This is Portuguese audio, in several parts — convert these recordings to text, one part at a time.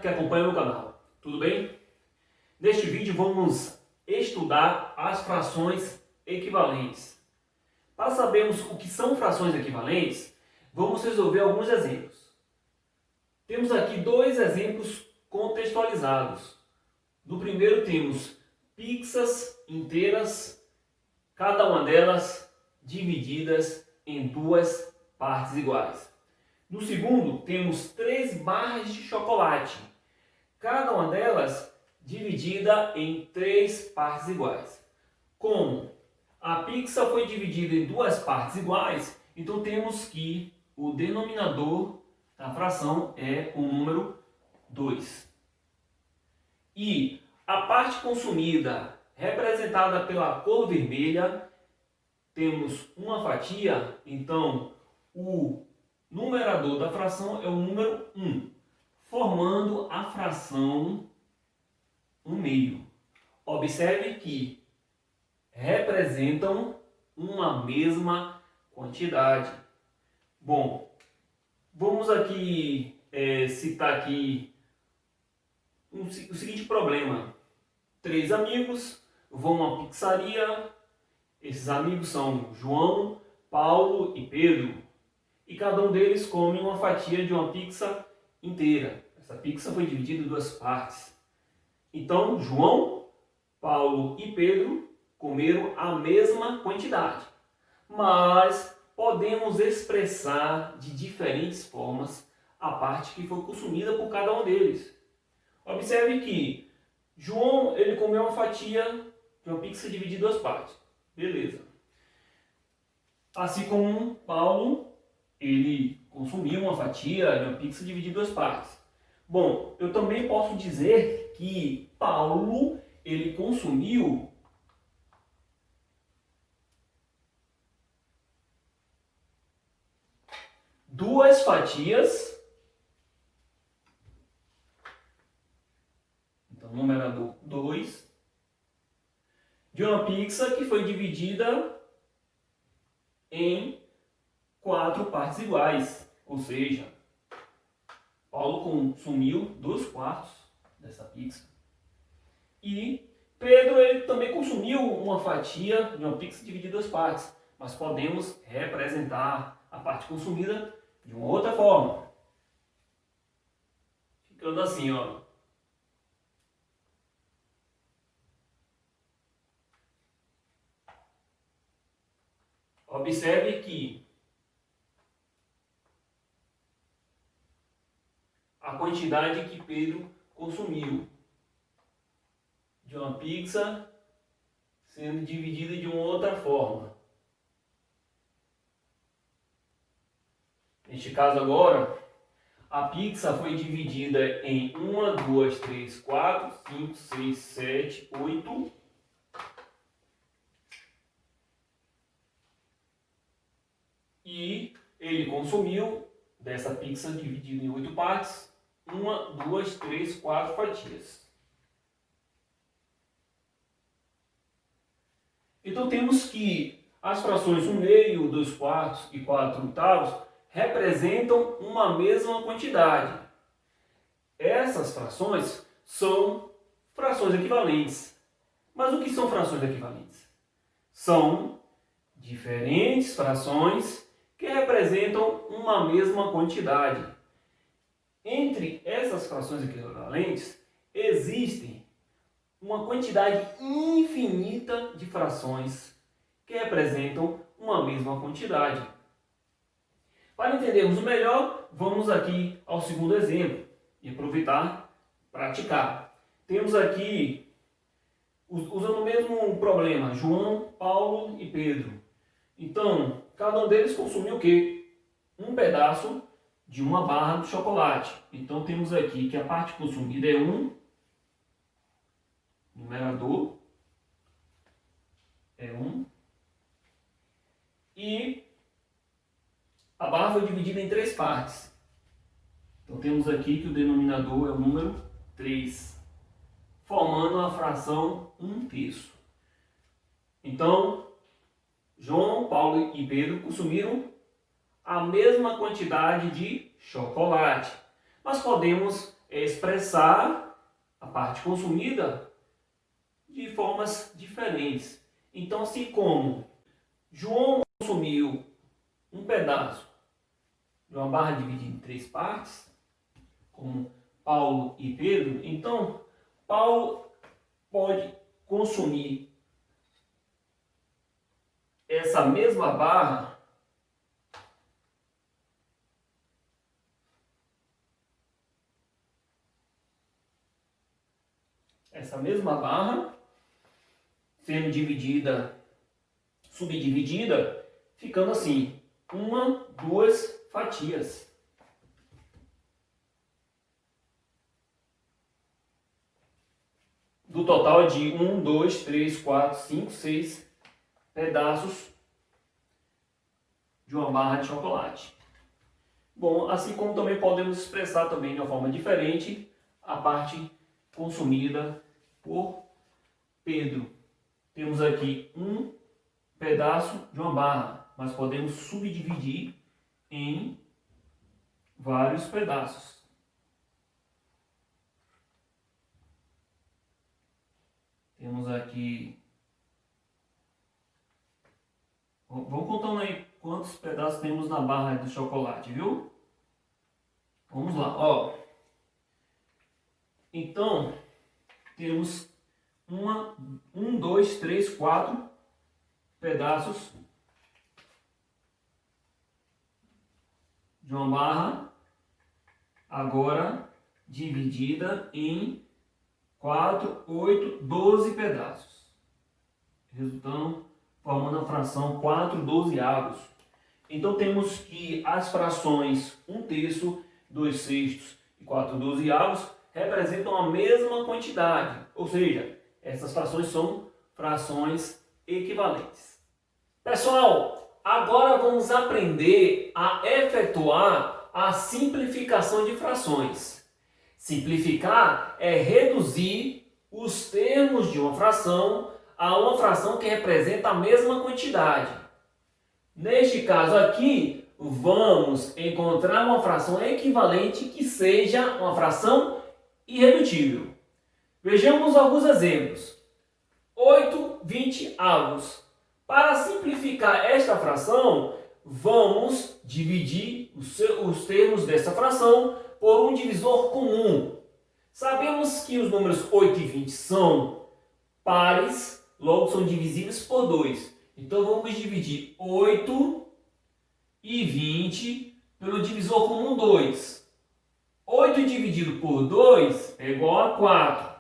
que acompanha o meu canal. Tudo bem? Neste vídeo vamos estudar as frações equivalentes. Para sabermos o que são frações equivalentes, vamos resolver alguns exemplos. Temos aqui dois exemplos contextualizados. No primeiro temos pixas inteiras, cada uma delas divididas em duas partes iguais. No segundo, temos 3 barras de chocolate, cada uma delas dividida em 3 partes iguais. Como a pizza foi dividida em 2 partes iguais, então temos que o denominador da fração é o número 2. E a parte consumida, representada pela cor vermelha, temos uma fatia, então o numerador da fração é o número 1, formando a fração 1/2. Observe que representam uma mesma quantidade. Bom, vamos aqui citar aqui o seguinte problema. 3 amigos vão a uma pizzaria. Esses amigos são João, Paulo e Pedro. E cada um deles come uma fatia de uma pizza inteira. Essa pizza foi dividida em 2 partes. Então, João, Paulo e Pedro comeram a mesma quantidade. Mas podemos expressar de diferentes formas a parte que foi consumida por cada um deles. Observe que João ele comeu uma fatia de uma pizza dividida em 2 partes. Beleza. Assim como Paulo, ele consumiu uma fatia de uma pizza dividida em 2 partes. Bom, eu também posso dizer que Paulo, ele consumiu duas fatias, então numerador 2, de uma pizza que foi dividida em 4 partes iguais, ou seja, Paulo consumiu 2/4 dessa pizza. E Pedro ele também consumiu uma fatia de uma pizza dividida em 2 partes, mas podemos representar a parte consumida de uma outra forma. Ficando assim, ó. Observe que a quantidade que Pedro consumiu de uma pizza sendo dividida de uma outra forma. Neste caso agora, a pizza foi dividida em 1, 2, 3, 4, 5, 6, 7, 8. E ele consumiu dessa pizza dividida em 8 partes, 1, 2, 3, 4 fatias. Então temos que as frações 1/2, 2/4 e 4/8 representam uma mesma quantidade. Essas frações são frações equivalentes. Mas o que são frações equivalentes? São diferentes frações que representam uma mesma quantidade. Entre essas frações equivalentes existem uma quantidade infinita de frações que representam uma mesma quantidade. Para entendermos melhor, vamos aqui ao segundo exemplo e aproveitar praticar. Temos aqui, usando o mesmo problema, João, Paulo e Pedro. Então, cada um deles consumiu o quê? Um pedaço de uma barra de chocolate. Então, temos aqui que a parte consumida é 1, numerador é 1, e a barra foi dividida em 3 partes. Então, temos aqui que o denominador é o número 3, formando a fração 1/3. Então, João, Paulo e Pedro consumiram a mesma quantidade de chocolate, mas podemos é expressar a parte consumida de formas diferentes. Então, assim como João consumiu um pedaço de uma barra dividida em 3 partes, como Paulo e Pedro, então Paulo pode consumir essa mesma barra sendo dividida, subdividida, ficando assim, 1, 2 fatias. Do total de 1, 2, 3, 4, 5, 6 pedaços de uma barra de chocolate. Bom, assim como também podemos expressar também de uma forma diferente a parte consumida por Pedro. Temos aqui um pedaço de uma barra, mas podemos subdividir em vários pedaços. Temos aqui... Vamos contando aí quantos pedaços temos na barra de chocolate, viu? Vamos lá, ó. Então, temos 1, 2, 3, 4 pedaços de uma barra, agora dividida em 4, 8, 12 pedaços, resultando formando a fração 4/12avos. Então temos que as frações 1/3, 2/6 e 4/12avos representam a mesma quantidade, ou seja, essas frações são frações equivalentes. Pessoal, agora vamos aprender a efetuar a simplificação de frações. Simplificar é reduzir os termos de uma fração a uma fração que representa a mesma quantidade. Neste caso aqui, vamos encontrar uma fração equivalente que seja uma fração irredutível. Vejamos alguns exemplos. 8/20avos. Para simplificar esta fração, vamos dividir os termos dessa fração por um divisor comum. Sabemos que os números 8 e 20 são pares, logo são divisíveis por 2. Então vamos dividir 8 e 20 pelo divisor comum 2. 8 dividido por 2 é igual a 4.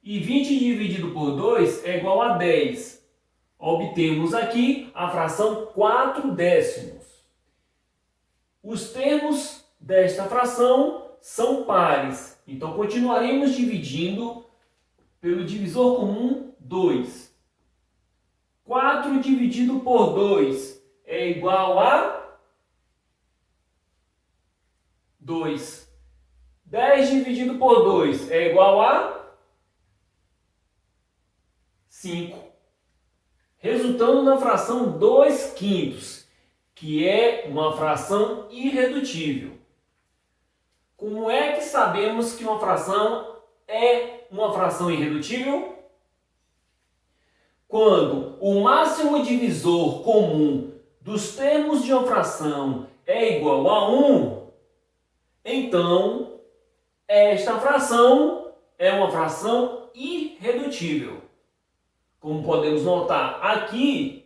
E 20 dividido por 2 é igual a 10. Obtemos aqui a fração 4/10. Os termos desta fração são pares. Então continuaremos dividindo pelo divisor comum 2. 4 dividido por 2 é igual a 2. 10 dividido por 2 é igual a 5. Resultando na fração 2/5, que é uma fração irredutível. Como é que sabemos que uma fração é uma fração irredutível? Quando o máximo divisor comum dos termos de uma fração é igual a 1, então esta fração é uma fração irredutível. Como podemos notar aqui,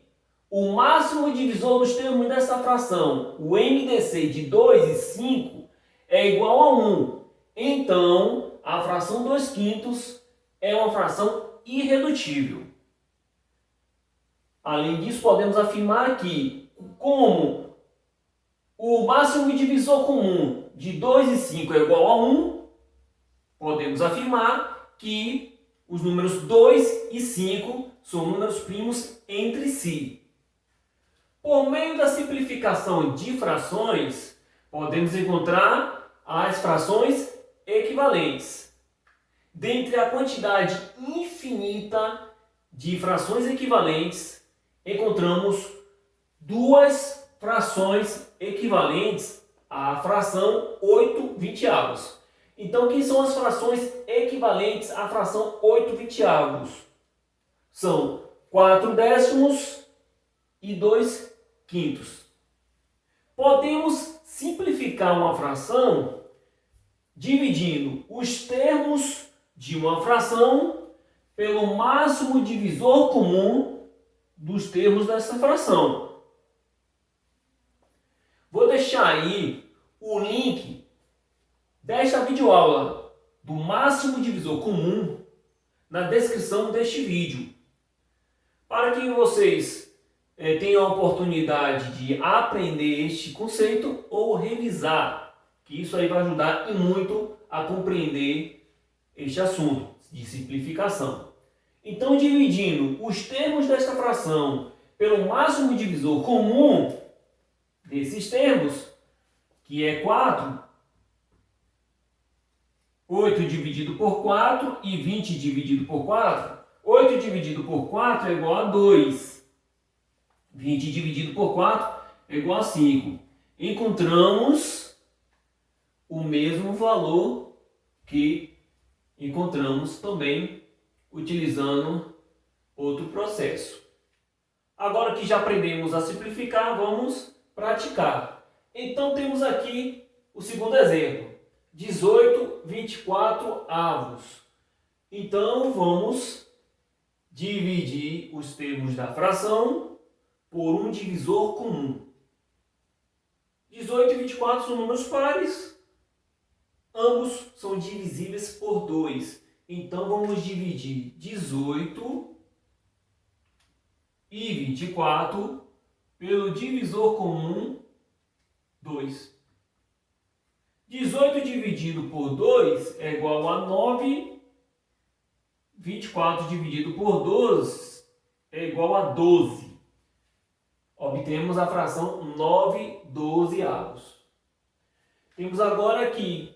o máximo divisor dos termos dessa fração, o MDC de 2 e 5, é igual a 1. Então, a fração 2/5 é uma fração irredutível. Além disso, podemos afirmar que, como o máximo divisor comum de 2 e 5 é igual a 1, podemos afirmar que os números 2 e 5 são números primos entre si. Por meio da simplificação de frações, podemos encontrar as frações equivalentes. Dentre a quantidade infinita de frações equivalentes, encontramos duas frações equivalentes à fração 8/20avos. Então, quem são as frações equivalentes à fração 8/20? São 4/10 e 2/5. Podemos simplificar uma fração dividindo os termos de uma fração pelo máximo divisor comum dos termos dessa fração. Vou deixar aí o link desta videoaula do máximo divisor comum na descrição deste vídeo, para que vocês tenham a oportunidade de aprender este conceito ou revisar, que isso aí vai ajudar e muito a compreender este assunto de simplificação. Então, dividindo os termos desta fração pelo máximo divisor comum desses termos, que é 4, 8 dividido por 4 e 20 dividido por 4, 8 dividido por 4 é igual a 2. 20 dividido por 4 é igual a 5. Encontramos o mesmo valor que encontramos também utilizando outro processo. Agora que já aprendemos a simplificar, vamos praticar. Então temos aqui o segundo exemplo. 18/24. Então vamos dividir os termos da fração por um divisor comum. 18 e 24 são números pares. Ambos são divisíveis por 2. Então vamos dividir 18 e 24 pelo divisor comum 2. 18 dividido por 2 é igual a 9. 24 dividido por 12 é igual a 12. Obtemos a fração 9/12. Temos agora aqui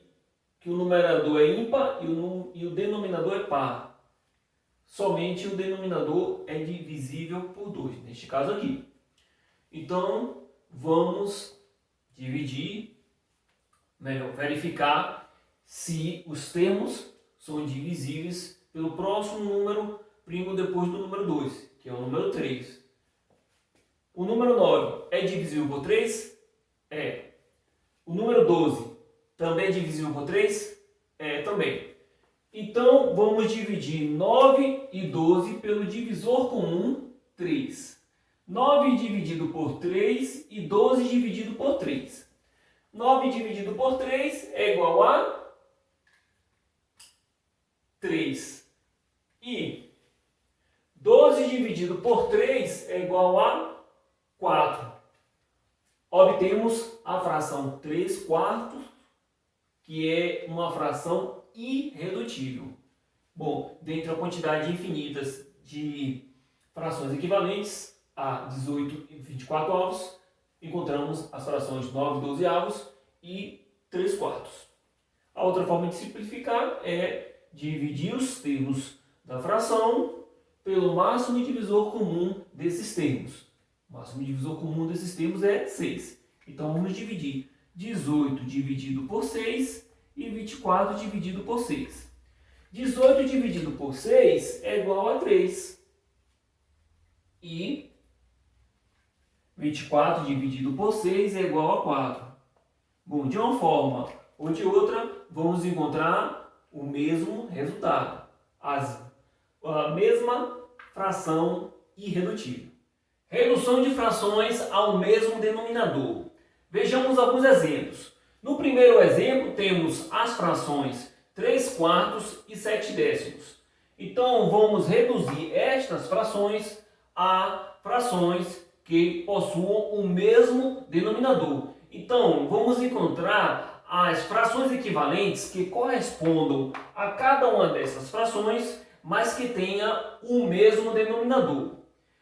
que o numerador é ímpar e o denominador é par. Somente o denominador é divisível por 2, neste caso aqui. Então, vamos dividir, verificar se os termos são divisíveis pelo próximo número primo depois do número 2, que é o número 3. O número 9 é divisível por 3? É. O número 12 também é divisível por 3? É, também. Então, vamos dividir 9 e 12 pelo divisor comum 3. 9 dividido por 3 e 12 dividido por 3. 9 dividido por 3 é igual a 3. E 12 dividido por 3 é igual a 4. Obtemos a fração 3/4, que é uma fração irredutível. Bom, dentre a quantidade infinita de frações equivalentes a 18 e 24, encontramos as frações 9/12 e 3/4. A outra forma de simplificar é dividir os termos da fração pelo máximo divisor comum desses termos. O máximo divisor comum desses termos é 6. Então vamos dividir 18 dividido por 6 e 24 dividido por 6. 18 dividido por 6 é igual a 3. E 24 dividido por 6 é igual a 4. Bom, de uma forma ou de outra, vamos encontrar o mesmo resultado. A mesma fração irredutível. Redução de frações ao mesmo denominador. Vejamos alguns exemplos. No primeiro exemplo, temos as frações 3/4 e 7/10. Então, vamos reduzir estas frações a frações que possuam o mesmo denominador. Então, vamos encontrar as frações equivalentes que correspondam a cada uma dessas frações, mas que tenha o mesmo denominador.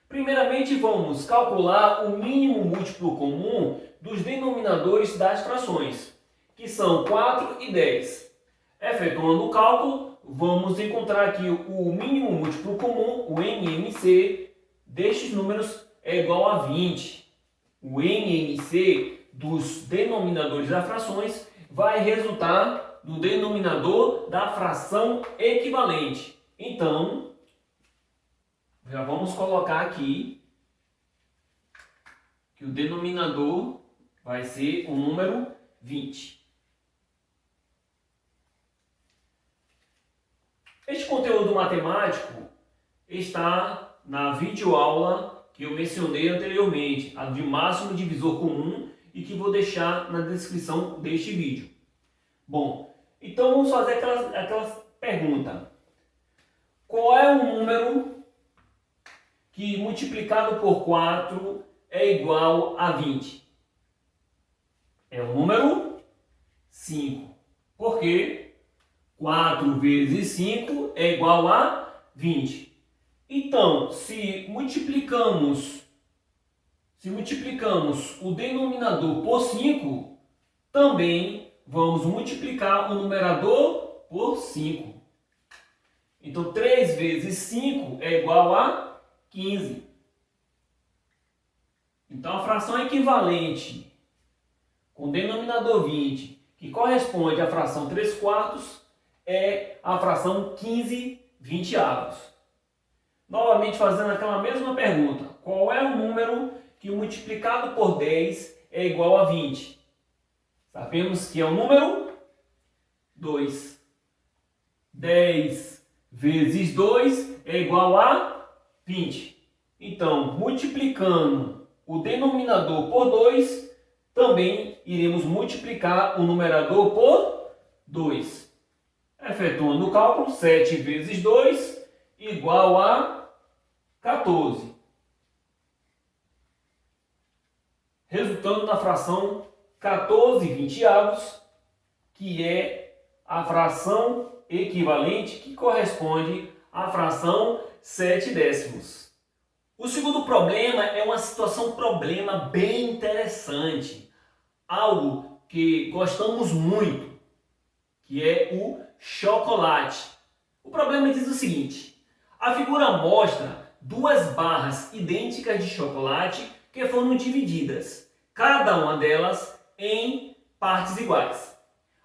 Primeiramente, vamos calcular o mínimo múltiplo comum dos denominadores das frações, que são 4 e 10. Efetuando o cálculo, vamos encontrar aqui o mínimo múltiplo comum, o MMC, destes números é igual a 20. O MMC dos denominadores das frações vai resultar do denominador da fração equivalente. Então, já vamos colocar aqui que o denominador vai ser o número 20. Este conteúdo matemático está na videoaula que eu mencionei anteriormente, a de máximo divisor comum, e que vou deixar na descrição deste vídeo. Bom, então vamos fazer aquela pergunta. Qual é o número que multiplicado por 4 é igual a 20? É o número 5. Por quê? 4 vezes 5 é igual a 20. Então, se multiplicamos o denominador por 5, também vamos multiplicar o numerador por 5. Então, 3 vezes 5 é igual a 15. Então, a fração equivalente com denominador 20, que corresponde à fração 3/4, é a fração 15/20. Novamente fazendo aquela mesma pergunta. Qual é o número que multiplicado por 10 é igual a 20? Sabemos que é o número 2. 10 vezes 2 é igual a 20. Então, multiplicando o denominador por 2, também iremos multiplicar o numerador por 2. Efetuando o cálculo, 7 vezes 2 igual a 14. Resultando na fração 14/20, que é a fração equivalente que corresponde à fração 7/10. O segundo problema é uma problema bem interessante, algo que gostamos muito, que é o chocolate. O problema diz o seguinte: a figura mostra duas barras idênticas de chocolate que foram divididas, cada uma delas em partes iguais.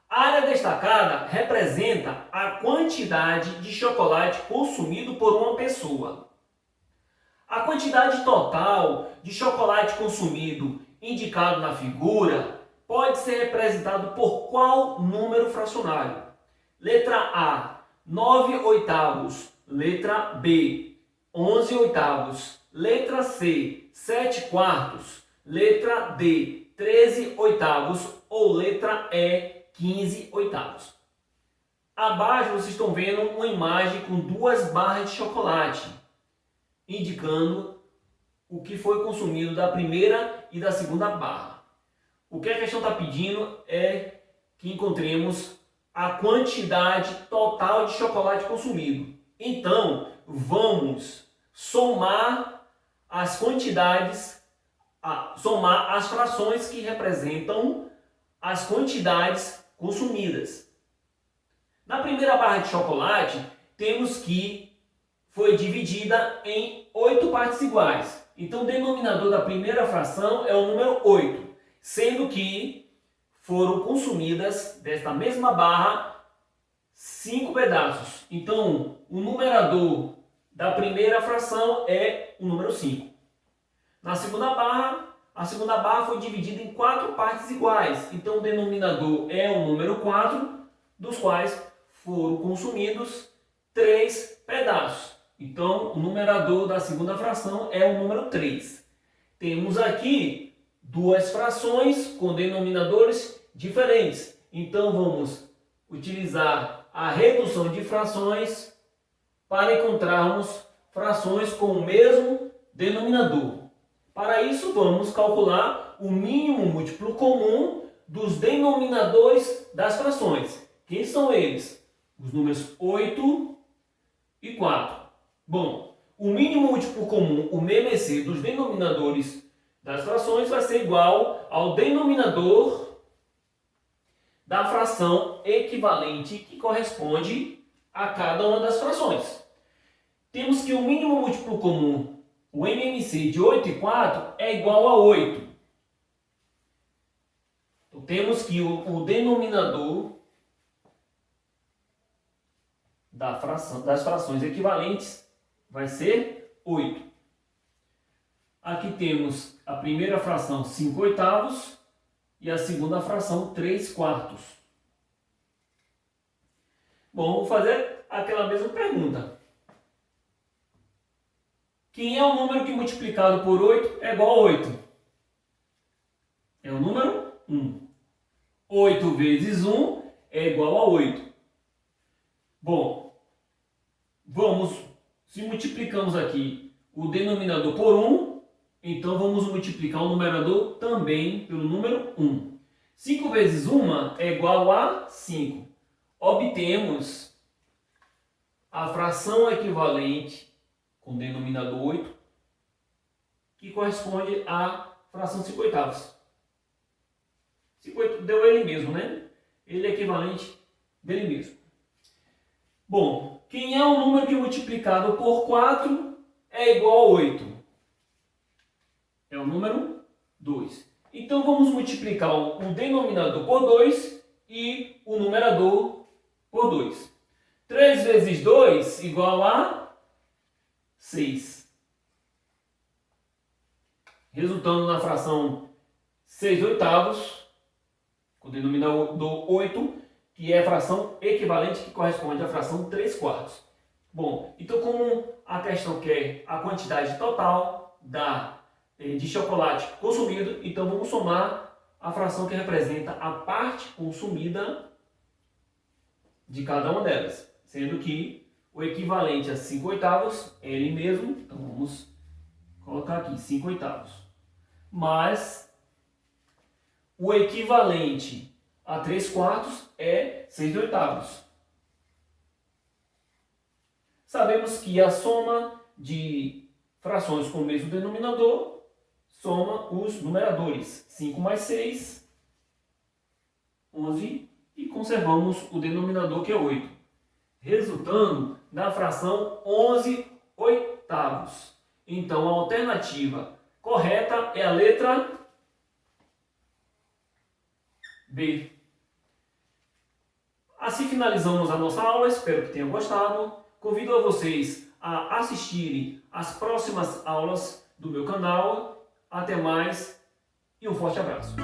A área destacada representa a quantidade de chocolate consumido por uma pessoa. A quantidade total de chocolate consumido indicado na figura pode ser representado por qual número fracionário? Letra A, 9/8. Letra B, 11/8. Letra C, 7/4. Letra D, 13/8. Ou letra E, 15/8. Abaixo vocês estão vendo uma imagem com duas barras de chocolate, indicando o que foi consumido da primeira e da segunda barra. O que a questão está pedindo é que encontremos a quantidade total de chocolate consumido. Então, vamos somar as quantidades, somar as frações que representam as quantidades consumidas. Na primeira barra de chocolate, temos que foi dividida em 8 partes iguais. Então, o denominador da primeira fração é o número 8, sendo que foram consumidas desta mesma barra 5 pedaços. Então, o numerador da primeira fração é o número 5. Na segunda barra, a segunda barra foi dividida em 4 partes iguais. Então, o denominador é o número 4, dos quais foram consumidos 3 pedaços. Então, o numerador da segunda fração é o número 3. Temos aqui duas frações com denominadores diferentes. Então, vamos utilizar a redução de frações para encontrarmos frações com o mesmo denominador. Para isso, vamos calcular o mínimo múltiplo comum dos denominadores das frações. Quem são eles? Os números 8 e 4. Bom, o mínimo múltiplo comum, o MMC, dos denominadores das frações vai ser igual ao denominador da fração equivalente que corresponde a cada uma das frações. Temos que o mínimo múltiplo comum, o MMC de 8 e 4, é igual a 8. Então, temos que o denominador das frações equivalentes vai ser 8. Aqui temos a primeira fração 5/8 e a segunda fração 3/4. Bom, vou fazer aquela mesma pergunta. Quem é o número que multiplicado por 8 é igual a 8? É o número 1. 8 vezes 1 é igual a 8. Bom, se multiplicamos aqui o denominador por 1, então vamos multiplicar o numerador também pelo número 1. 5 vezes 1 é igual a 5. Obtemos a fração equivalente com denominador 8, que corresponde à fração 5/8. 5/8 deu ele mesmo, né? Ele é equivalente dele mesmo. Bom, quem é o número que multiplicado por 4 é igual a 8? É o número 2. Então vamos multiplicar o denominador por 2 e o numerador por 2. 3 vezes 2 igual a 6. Resultando na fração 6/8, com o denominador 8, que é a fração equivalente que corresponde à fração 3/4. Bom, então como a questão quer a quantidade total de chocolate consumido, então vamos somar a fração que representa a parte consumida de cada uma delas, sendo que o equivalente a 5/8 é ele mesmo, então vamos colocar aqui 5/8, mas o equivalente a 3/4 é 6/8. Sabemos que a soma de frações com o mesmo denominador soma os numeradores. 5 mais 6, 11, e conservamos o denominador que é 8, resultando na fração 11/8. Então a alternativa correta é a letra B. Assim finalizamos a nossa aula, espero que tenham gostado. Convido a vocês a assistirem às próximas aulas do meu canal. Até mais e um forte abraço.